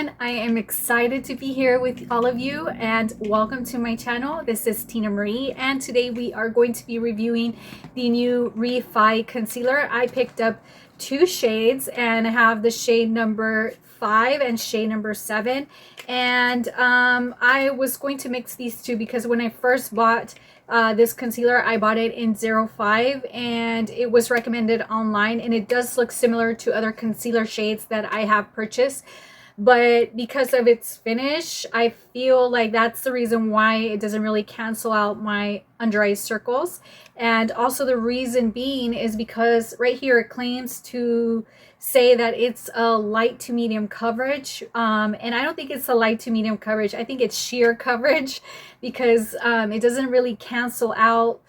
everyone. I am excited to be here with all of you and welcome to my channel. This is Tina Marie and today we are going to be reviewing the new REFY concealer. I picked up two shades and I have the shade number 5 and shade number 7, and I was going to mix these two because when I first bought this concealer, I bought it in 05 and it was recommended online, and it does look similar to other concealer shades that I have purchased, but because of its finish, I feel like that's the reason why it doesn't really cancel out my under eye circles. And also the reason being is because right here it claims to say that it's a light to medium coverage, and I don't think it's a light to medium coverage. I think it's sheer coverage because it doesn't really cancel out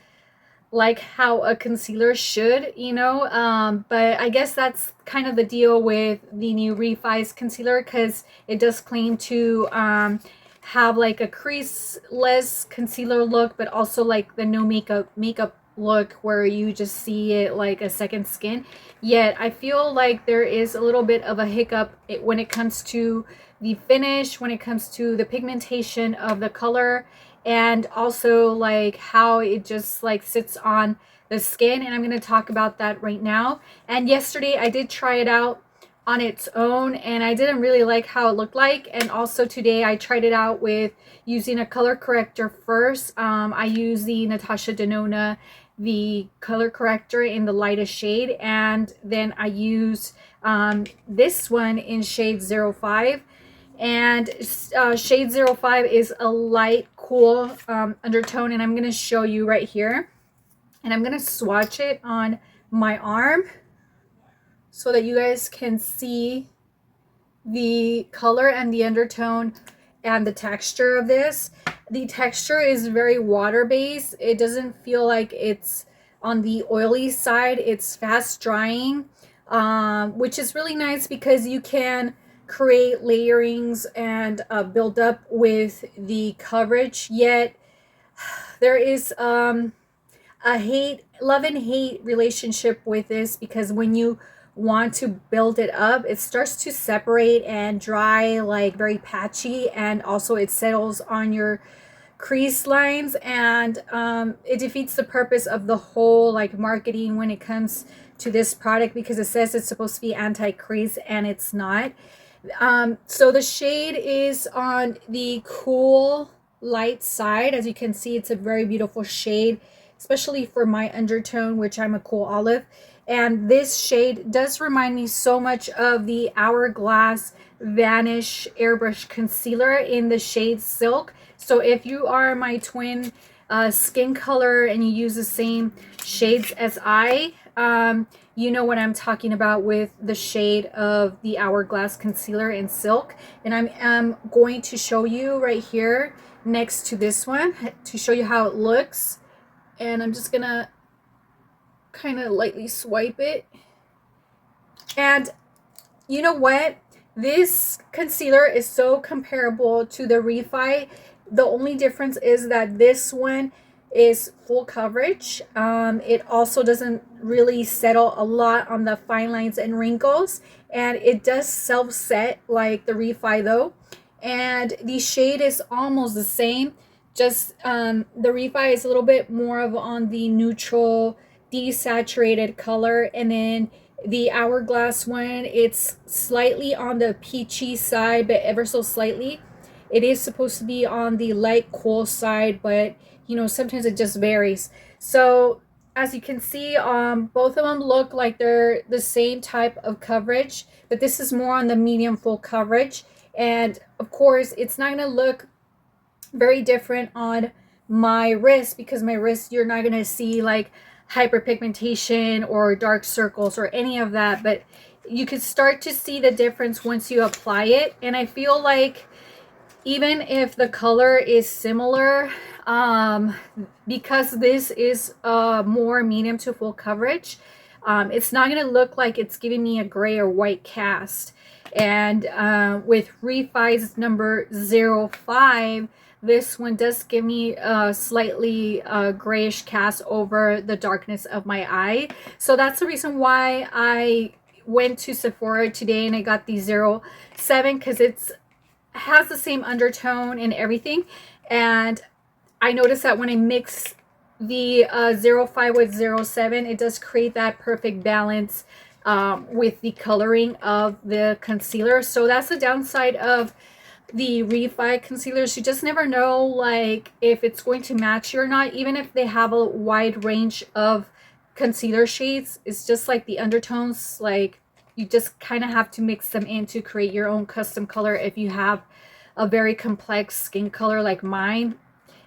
like how a concealer should, but I guess that's kind of the deal with the new REFY's concealer, because it does claim to have like a creaseless concealer look, but also like the no makeup look where you just see it like a second skin. Yet I feel like there is a little bit of a hiccup when it comes to the finish, when it comes to the pigmentation of the color, and also like how it just like sits on the skin. And I'm going to talk about that right now. And yesterday I did try it out on its own and I didn't really like how it looked like. And also today I tried it out with using a color corrector first. I use the Natasha Denona, the color corrector in the lightest shade, and then I use this one in shade 05. And shade 05 is a light cool undertone, and I'm going to show you right here, and I'm going to swatch it on my arm so that you guys can see the color and the undertone and the texture of this. The texture is very water-based. It doesn't feel like it's on the oily side. It's fast drying, which is really nice because you can create layerings and build up with the coverage. Yet there is a love and hate relationship with this, because when you want to build it up, it starts to separate and dry, like very patchy, and also it settles on your crease lines, and it defeats the purpose of the whole like marketing when it comes to this product, because it says it's supposed to be anti-crease and it's not. So the shade is on the cool light side. As you can see, it's a very beautiful shade, especially for my undertone, which I'm a cool olive. And this shade does remind me so much of the Hourglass Vanish Airbrush Concealer in the shade Silk. So if you are my twin skin color and you use the same shades as I, you know what I'm talking about with the shade of the Hourglass Concealer in Silk. And I'm going to show you right here next to this one to show you how it looks. And I'm just gonna kind of lightly swipe it. And you know what? This concealer is so comparable to the REFY. The only difference is that this one is full coverage. It also doesn't really settle a lot on the fine lines and wrinkles, and it does self-set like the REFY though. And the shade is almost the same, just the REFY is a little bit more of on the neutral desaturated color, and then the Hourglass one, it's slightly on the peachy side, but ever so slightly. It is supposed to be on the light cool side, but sometimes it just varies. So as you can see, both of them look like they're the same type of coverage, but this is more on the medium full coverage. And of course it's not going to look very different on my wrist, because my wrist, you're not going to see like hyperpigmentation or dark circles or any of that, but you could start to see the difference once you apply it. And I feel like even if the color is similar, because this is more medium to full coverage, it's not going to look like it's giving me a gray or white cast. And with REFY's number 05, this one does give me a slightly grayish cast over the darkness of my eye. So that's the reason why I went to Sephora today and I got the 07, because it's has the same undertone and everything. And I noticed that when I mix the 05 with 07, it does create that perfect balance with the coloring of the concealer. So that's the downside of the REFY concealers. You just never know, like, if it's going to match you or not, even if they have a wide range of concealer shades. It's just like the undertones, like, you just kind of have to mix them in to create your own custom color if you have a very complex skin color like mine.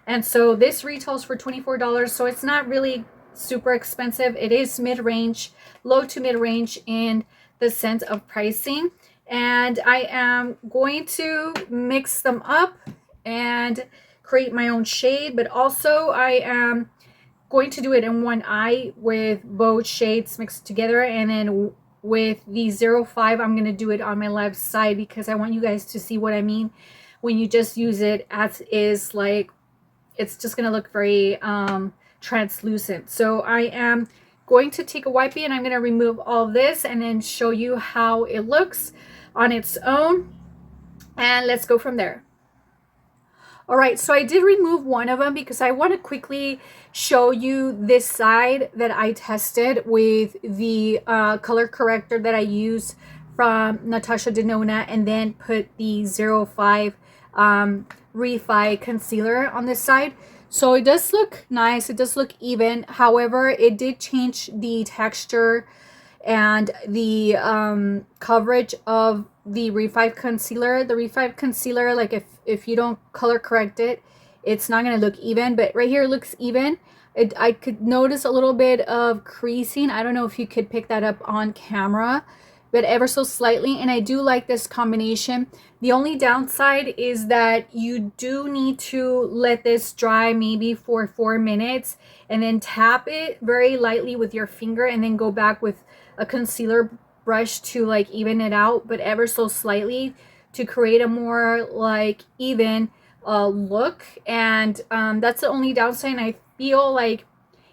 And so this retails for $24, so it's not really super expensive. It is mid-range, low to mid-range in the sense of pricing. And I am going to mix them up and create my own shade, but also I am going to do it in one eye with both shades mixed together, and then with the 05 I'm going to do it on my left side, because I want you guys to see what I mean when you just use it as is. Like, it's just going to look very translucent. So I am going to take a wipey and I'm going to remove all this and then show you how it looks on its own, and let's go from there. All right, so I did remove one of them because I want to quickly show you this side that I tested with the color corrector that I use from Natasha Denona, and then put the 05 REFY concealer on this side. So it does look nice, it does look even. However, it did change the texture and the coverage of the REFY concealer. The REFY concealer, like, if you don't color correct it, it's not going to look even, but right here it looks even. I could notice a little bit of creasing. I don't know if you could pick that up on camera, but ever so slightly. And I do like this combination. The only downside is that you do need to let this dry maybe for 4 minutes, and then tap it very lightly with your finger, and then go back with a concealer brush to like even it out, but ever so slightly, to create a more like even look. And that's the only downside. And I feel like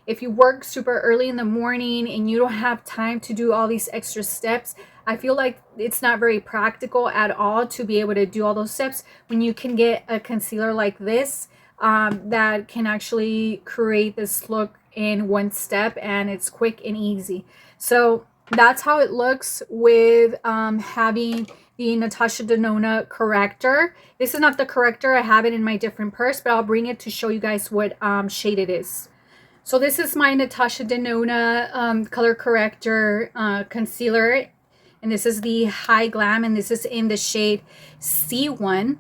if you work super early in the morning and you don't have time to do all these extra steps, I feel like it's not very practical at all to be able to do all those steps when you can get a concealer like this that can actually create this look in one step, and it's quick and easy. So that's how it looks with having the Natasha Denona corrector. This is not the corrector. I have it in my different purse, but I'll bring it to show you guys what shade it is. So this is my Natasha Denona color corrector concealer, and this is the High Glam, and this is in the shade C1.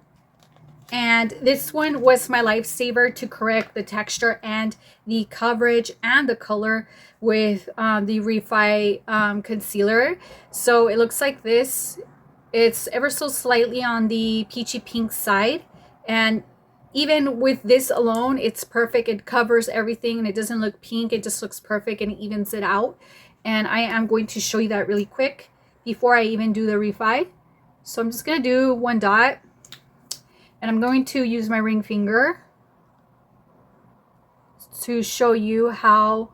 And this one was my lifesaver to correct the texture and the coverage and the color with the REFY concealer. So it looks like this. It's ever so slightly on the peachy pink side, and even with this alone, it's perfect. It covers everything and it doesn't look pink. It just looks perfect and it evens it out. And I am going to show you that really quick before I even do the REFY. So I'm just going to do one dot, and I'm going to use my ring finger to show you how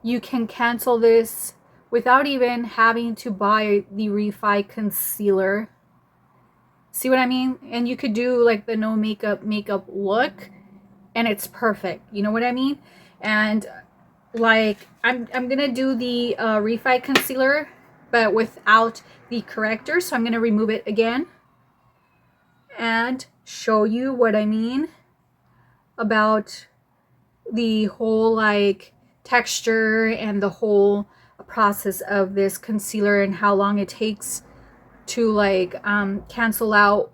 you can cancel this without even having to buy the REFY concealer. See what I mean? And you could do like the no makeup look, and it's perfect. You know what I mean? And like I'm gonna do the REFY concealer, but without the corrector. So I'm gonna remove it again and show you what I mean about the whole like texture and the whole process of this concealer, and how long it takes to like cancel out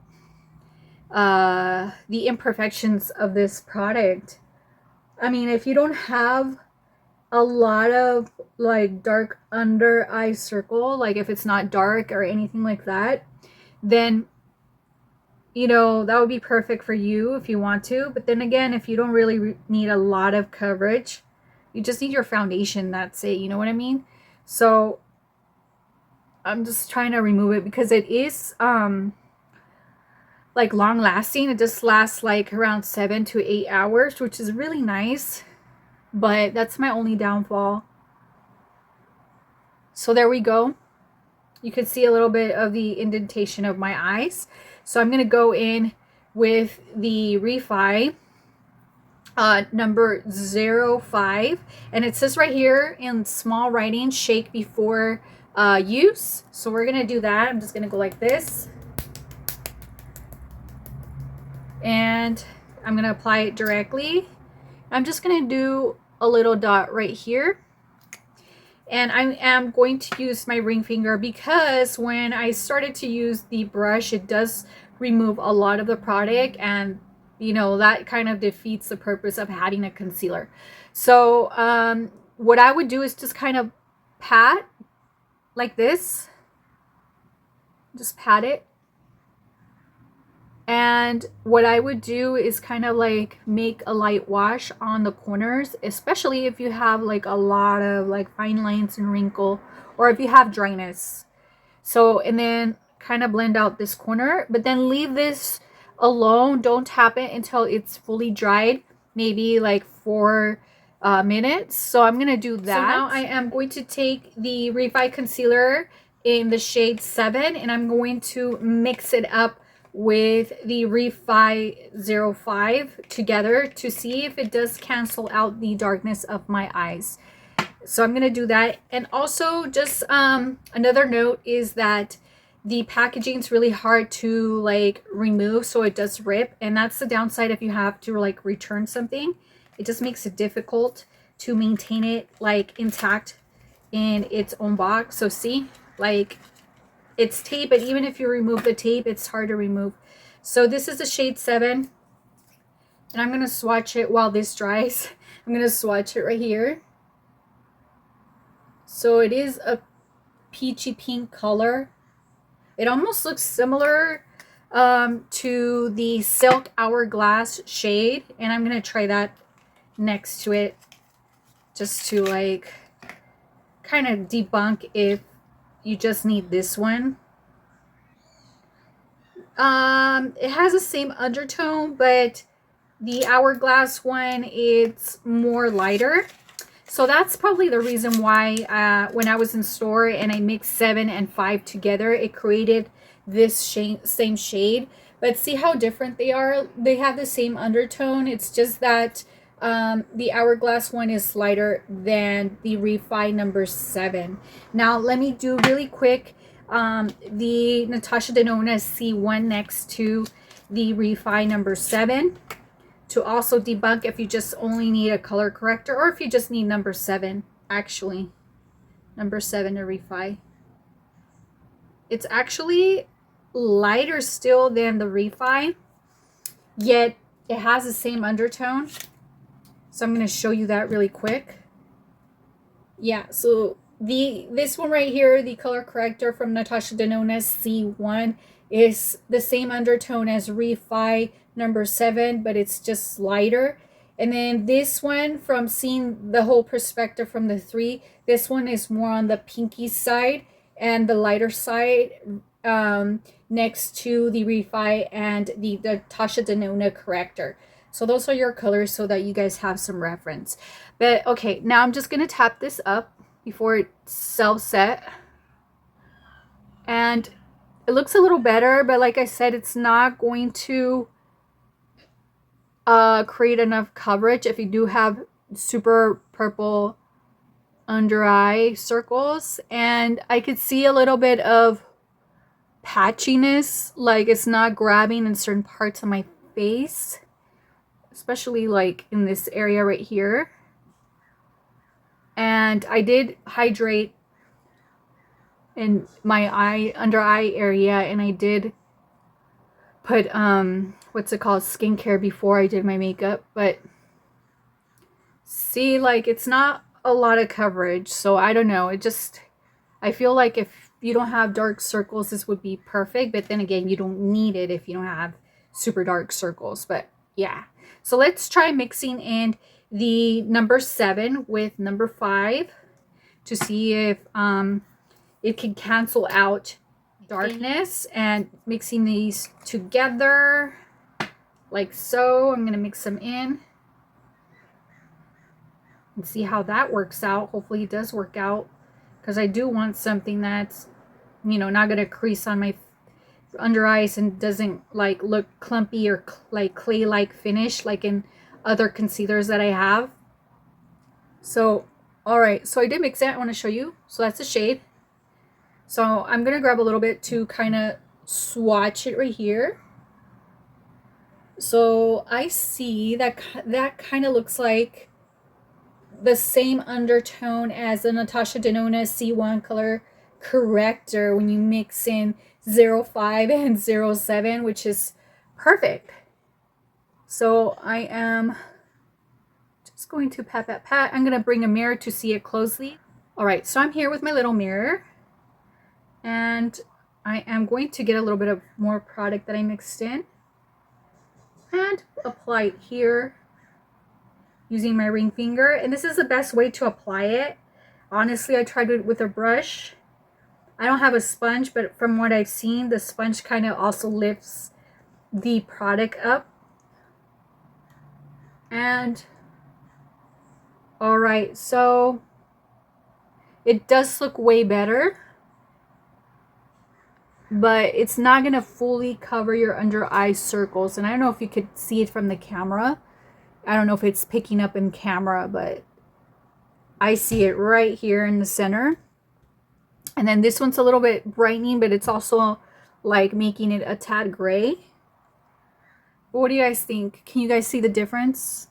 the imperfections of this product. I mean, if you don't have a lot of like dark under eye circle, like if it's not dark or anything like that, then you know that would be perfect for you if you want to. But then again, if you don't really need a lot of coverage, you just need your foundation, that's it. You know what I mean? So I'm just trying to remove it because it is like long lasting. It just lasts like around 7 to 8 hours, which is really nice, but that's my only downfall. So there we go. you can see a little bit of the indentation of my eyes. So I'm going to go in with the REFY number 05, and it says right here in small writing, shake before use. So we're going to do that. I'm just going to go like this, and I'm going to apply it directly. I'm just going to do a little dot right here. And I am going to use my ring finger because when I started to use the brush, it does remove a lot of the product, and you know, that kind of defeats the purpose of having a concealer. So what I would do is just kind of pat like this. Just pat it. And what I would do is kind of like make a light wash on the corners, especially if you have like a lot of like fine lines and wrinkle, or if you have dryness. So, and then kind of blend out this corner, but then leave this alone. Don't tap it until it's fully dried, maybe like 4 minutes. So I'm going to do that. So now I am going to take the REFY concealer in the shade 7, and I'm going to mix it up with the REFY 05 together to see if it does cancel out the darkness of my eyes. So I'm going to do that. And also just another note is that the packaging is really hard to like remove, so it does rip, and that's the downside if you have to like return something. It just makes it difficult to maintain it like intact in its own box. So see, like it's tape, but even if you remove the tape, it's hard to remove. So this is the shade 7, and I'm going to swatch it while this dries. I'm going to swatch it right here. So it is a peachy pink color. It almost looks similar to the Silk Hourglass shade, and I'm going to try that next to it just to like kind of debunk if you just need this one. It has the same undertone, but the Hourglass one, it's more lighter. So that's probably the reason why when I was in store and I mixed 7 and 5 together, it created this same shade. But see how different they are? They have the same undertone. It's just that the Hourglass one is lighter than the REFY number 7. Now let me do really quick the Natasha Denona C1 next to the REFY number 7 to also debunk if you just only need a color corrector, or if you just need number 7. Actually, number 7 to REFY. It's actually lighter still than the REFY, yet it has the same undertone. So I'm going to show you that really quick. Yeah, so this one right here, the color corrector from Natasha Denona C1, is the same undertone as REFY number 7, but it's just lighter. And then this one, from seeing the whole perspective from the 3, this one is more on the pinky side and the lighter side next to the REFY and the Natasha Denona corrector. So those are your colors so that you guys have some reference. But okay, now I'm just going to tap this up before it's self-set. And it looks a little better, but like I said, it's not going to create enough coverage if you do have super purple under eye circles. And I could see a little bit of patchiness, like it's not grabbing in certain parts of my face, especially like in this area right here. And I did hydrate in my eye, under eye area, and I did put what's it called, skincare, before I did my makeup. But see, like it's not a lot of coverage, so I don't know, it just, I feel like if you don't have dark circles, this would be perfect. But then again, you don't need it if you don't have super dark circles. But yeah, so let's try mixing in the number 7 with number 5 to see if it can cancel out darkness, and mixing these together like so. I'm going to mix them in and see how that works out. Hopefully it does work out, because I do want something that's you know, not gonna crease on my under eyes and doesn't like look clumpy or like clay-like finish like in other concealers that I have. So, all right, so I did mix it. I want to show you. So that's the shade. So I'm gonna grab a little bit to kind of swatch it right here. So I see that that kind of looks like the same undertone as the Natasha Denona C1 color corrector when you mix in 05 and 07, which is perfect. So I am just going to pat, pat, pat. I'm going to bring a mirror to see it closely. All right, so I'm here with my little mirror, and I am going to get a little bit of more product that I mixed in and apply it here using my ring finger. And this is the best way to apply it. Honestly, I tried it with a brush. I don't have a sponge, but from what I've seen, the sponge kind of also lifts the product up. And all right, so it does look way better, but it's not gonna fully cover your under eye circles. And I don't know if you could see it from the camera. I don't know if it's picking up in camera, but I see it right here in the center. And then this one's a little bit brightening, but it's also like making it a tad gray. But what do you guys think? Can you guys see the difference?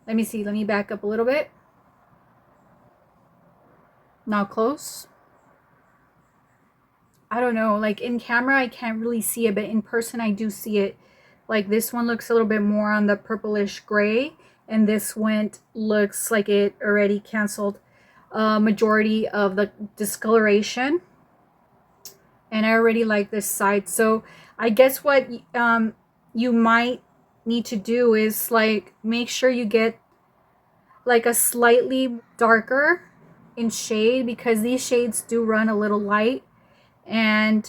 Let me see. Let me back up a little bit. Now close. I don't know. Like in camera, I can't really see it, but in person, I do see it. Like this one looks a little bit more on the purplish gray, and this one looks like it already canceled majority of the discoloration. And I already like this side. So I guess what you might need to do is like make sure you get like a slightly darker in shade, because these shades do run a little light. And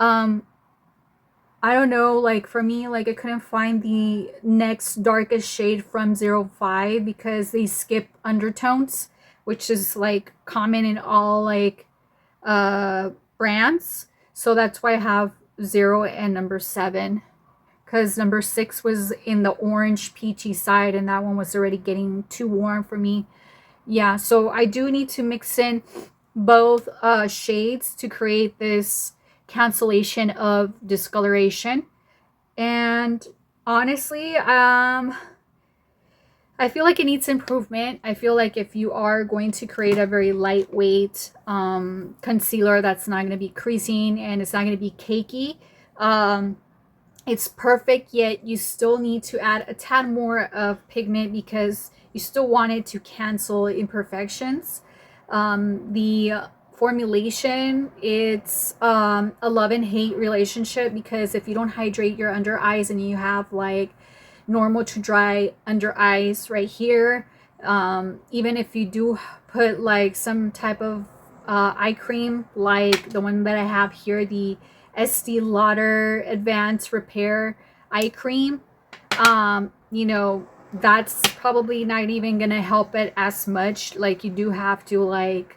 I don't know, like for me, like I couldn't find the next darkest shade from 05 because they skip undertones, which is like common in all like brands. So that's why I have 0 and number 7, because number 6 was in the orange peachy side, and that one was already getting too warm for me. Yeah, so I do need to mix in both shades to create this cancellation of discoloration. And honestly, I feel like it needs improvement. I feel like if you are going to create a very lightweight concealer that's not going to be creasing and it's not going to be cakey, it's perfect, yet you still need to add a tad more of pigment because you still want it to cancel imperfections. The formulation, it's a love and hate relationship, because if you don't hydrate your under eyes and you have like normal to dry under eyes right here, even if you do put like some type of eye cream like the one that I have here, the Estee Lauder Advanced Repair Eye Cream, you know, that's probably not even gonna help it as much. Like you do have to like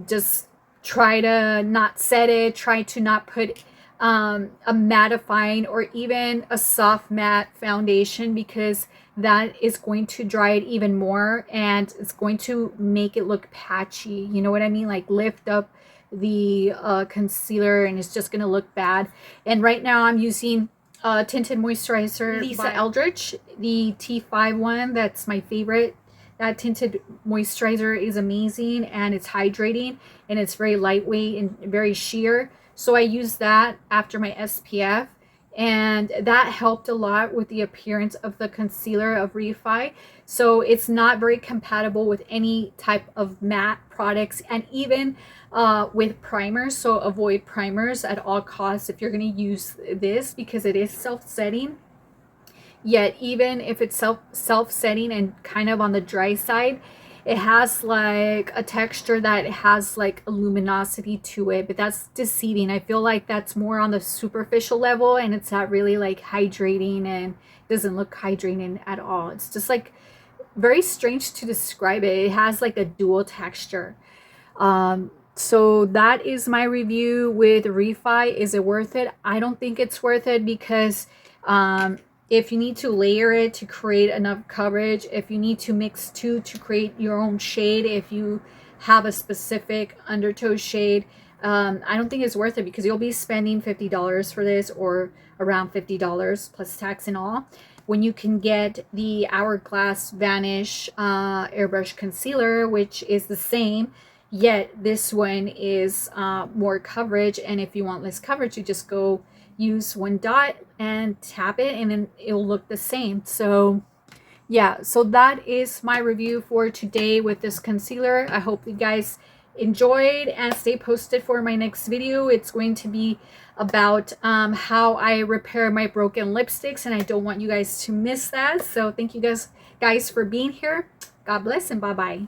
just try to not set it, try to not put a mattifying or even a soft matte foundation, because that is going to dry it even more and it's going to make it look patchy. You know what I mean? Like lift up the concealer and it's just gonna look bad. And right now I'm using tinted moisturizer Lisa Eldridge, the T5 one. That's my favorite. That tinted moisturizer is amazing and it's hydrating and it's very lightweight and very sheer. So I used that after my SPF, and that helped a lot with the appearance of the concealer of REFY. So it's not very compatible with any type of matte products, and even with primers. So avoid primers at all costs if you're going to use this, because it is self-setting. Yet even if it's self-setting and kind of on the dry side, it has like a texture that has like a luminosity to it, but that's deceiving. I feel like that's more on the superficial level and it's not really like hydrating, and doesn't look hydrating at all. It's just like very strange to describe it. It has like a dual texture. So that is my review with REFY. Is it worth it? I don't think it's worth it because if you need to layer it to create enough coverage, if you need to mix two to create your own shade, if you have a specific undertow shade, I don't think it's worth it because you'll be spending $50 for this, or around $50 plus tax and all, when you can get the Hourglass Vanish airbrush concealer, which is the same, yet this one is more coverage. And if you want less coverage, you just go use one dot and tap it and then it'll look the same. So yeah, so that is my review for today with this concealer. I hope you guys enjoyed, and stay posted for my next video. It's going to be about how I repair my broken lipsticks, and I don't want you guys to miss that. So thank you guys for being here. God bless, and bye bye.